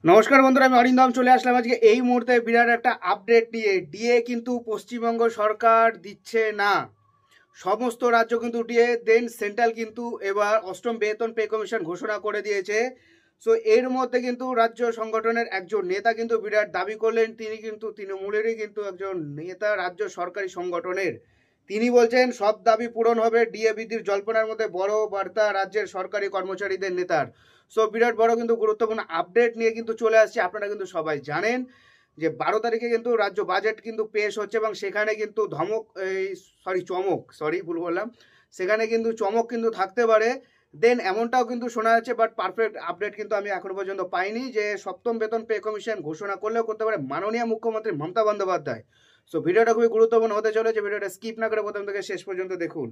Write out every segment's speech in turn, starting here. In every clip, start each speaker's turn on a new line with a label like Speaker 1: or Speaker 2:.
Speaker 1: নমস্কার বন্ধুরা, আমি অরিন্দম চলে আসলাম আজকে এই মুহূর্তে বিরাট একটা আপডেট নিয়ে। ডিএ কিন্তু পশ্চিমবঙ্গ সরকার দিচ্ছে না, সমস্ত রাজ্য কিন্তু ডিএ দেন। সেন্ট্রাল কিন্তু এবার অষ্টম বেতন পে কমিশন ঘোষণা করে দিয়েছে। সো এর মধ্যে কিন্তু রাজ্য সংগঠনের একজন নেতা কিন্তু বিরাট দাবি করলেন, তিনি কিন্তু তৃণমূলেরই কিন্তু একজন নেতা রাজ্য সরকারি সংগঠনের। তিনি বলছেন সব দাবি পূরণ হবে, ডিএ বৃদ্ধির জল্পনার মধ্যে বড় বার্তা রাজ্যের সরকারি কর্মচারীদের নেতার। সো বিরাট বড় কিন্তু গুরুত্বপূর্ণ আপডেট নিয়ে কিন্তু চলে আসছে। আপনারা কিন্তু সবাই জানেন যে 12 তারিখে কিন্তু রাজ্য বাজেট কিন্তু পেশ হচ্ছে এবং সেখানে কিন্তু ভুল বললাম, সেখানে কিন্তু চমক কিন্তু থাকতে পারে। দেন এমনটাও কিন্তু শোনা যাচ্ছে, বাট পারফেক্ট আপডেট কিন্তু আমি এখনো পর্যন্ত পাইনি, যে সপ্তম বেতন পে কমিশন ঘোষণা করলেও করতে পারে মাননীয় মুখ্যমন্ত্রী মমতা বন্দ্যোপাধ্যায়। সো ভিডিওটা খুবই গুরুত্বপূর্ণ হতে চলেছে, ভিডিওটা স্কিপ না করে প্রথম থেকে শেষ পর্যন্ত দেখুন।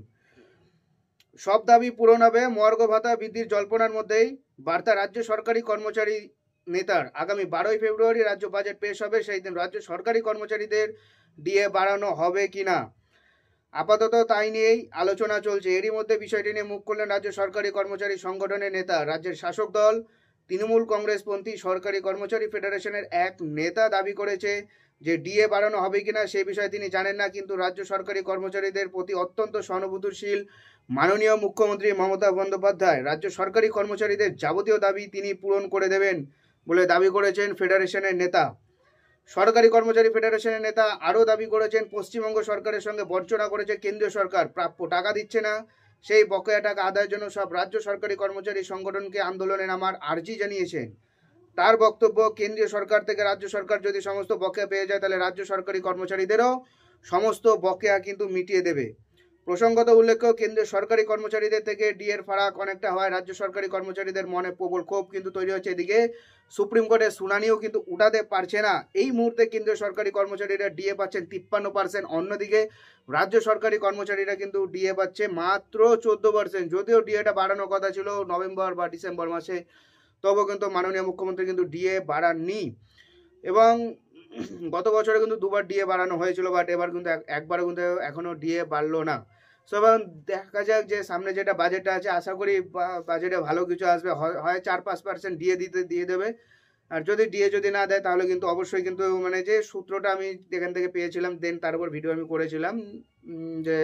Speaker 1: সব দাবি পূরণ হবে, মহার্ঘ ভাতা বৃদ্ধির জল্পনার মধ্যেই বার্তা রাজ্য সরকারি কর্মচারী নেতার। আগামী 12ই ফেব্রুয়ারি রাজ্য বাজেট পেশ হবে, সেই দিন রাজ্য সরকারি কর্মচারীদের ডিএ বাড়ানো হবে কিনা আপাতত তাই নিয়েই আলোচনা চলছে। এরই মধ্যে বিষয়টি নিয়ে মুখ খুললেন রাজ্য সরকারি কর্মচারী সংগঠনের নেতা। রাজ্যের শাসক দল তৃণমূল কংগ্রেসপন্থী সরকারি কর্মচারী ফেডারেশনের এক নেতা দাবি করেছে যে ডিএ বাড়ানো হবে কিনা সে বিষয়ে তিনি জানেন না, কিন্তু রাজ্য সরকারি কর্মচারীদের প্রতি অত্যন্ত সহানুভূতিশীল মাননীয় মুখ্যমন্ত্রী মমতা বন্দ্যোপাধ্যায় রাজ্য সরকারি কর্মচারীদের যাবতীয় দাবি তিনি পূরণ করে দেবেন বলে দাবি করেছেন ফেডারেশনের নেতা। সরকারি কর্মচারী ফেডারেশনের নেতা আরও দাবি করেছেন পশ্চিমবঙ্গ সরকারের সঙ্গে বঞ্চনা করেছে কেন্দ্রীয় সরকার, প্রাপ্য টাকা দিচ্ছে না, সেই বকেয়া টাকা আদায়ের জন্য সব রাজ্য সরকারি কর্মচারী সংগঠনকে আন্দোলনে নামার আর্জি জানিয়েছেন। তার বক্তব্য, কেন্দ্রীয় সরকার থেকে রাজ্য সরকার যদি সমস্ত বকেয়া পেয়ে যায় তাহলে রাজ্য সরকারি কর্মচারীদেরও সমস্ত বকেয়া কিন্তু মিটিয়ে দেবে। প্রসঙ্গত উল্লেখ্য, কেন্দ্রীয় সরকারি কর্মচারীদের থেকে ডিএর ফারাক অনেকটা হয় রাজ্য সরকারি কর্মচারীদের মনে প্রবল ক্ষোভ কিন্তু তৈরি হচ্ছে। এদিকে সুপ্রিম কোর্টের শুনানিও কিন্তু উঠাতে পারছে না। এই মুহূর্তে কেন্দ্রীয় সরকারি কর্মচারীরা ডিএ পাচ্ছেন 53%, অন্যদিকে রাজ্য সরকারি কর্মচারীরা কিন্তু ডিএ পাচ্ছে মাত্র 14%। যদিও ডিএটা বাড়ানোর কথা ছিল নভেম্বর বা ডিসেম্বর মাসে, তবুও কিন্তু মাননীয় মুখ্যমন্ত্রী কিন্তু ডিএ বাড়াননি। এবং গত বছরে কিন্তু দুবার ডিএ বাড়ানো হয়েছিল, বাট এবার কিন্তু একবারও কিন্তু এখনও ডিএ বাড়লো না। সো এবার দেখা যাক যে সামনে যেটা বাজেটটা আছে, আশা করি বাজেটে ভালো কিছু আসবে, হয় 4-5% ডিএ দিয়ে দেবে। আর যদি ডিএ যদি না দেয় তাহলে কিন্তু অবশ্যই কিন্তু মানে যে সূত্রটা আমি যেখান থেকে পেয়েছিলাম, দেন তার উপর ভিডিও আমি করেছিলাম, যে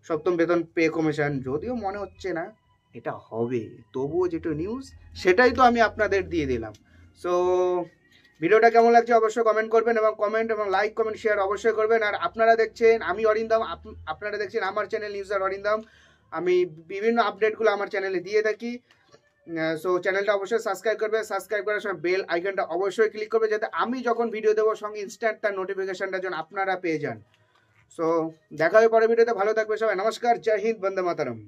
Speaker 1: সপ্তম বেতন পে কমিশন, যদিও মনে হচ্ছে না এটা হবে, তবুও যেটা নিউজ সেটাই তো আমি আপনাদের দিয়ে দিলাম। সো ভিডিওটা কেমন লাগছে অবশ্যই কমেন্ট করবেন, এবং কমেন্ট এবং লাইক কমেন্ট শেয়ার অবশ্যই করবেন। আর আপনারা দেখছেন আমি অরিন্দম, আপনারা দেখছেন আমার চ্যানেল নিউজার অরিন্দম। আমি বিভিন্ন আপডেটগুলো আমার চ্যানেলে দিয়ে থাকি। সো চ্যানেলটা অবশ্যই সাবস্ক্রাইব করবে, সাবস্ক্রাইব করার সময় বেল আইকনটা অবশ্যই ক্লিক করবে, যাতে আমি যখন ভিডিও দেবো সঙ্গে ইনস্ট্যান্ট তার নোটিফিকেশনটা যেন আপনারা পেয়ে যান। সো দেখা হবে পরের ভিডিওতে, ভালো থাকবে সবাই, নমস্কার, জয় হিন্দ, বন্দে মাতরম।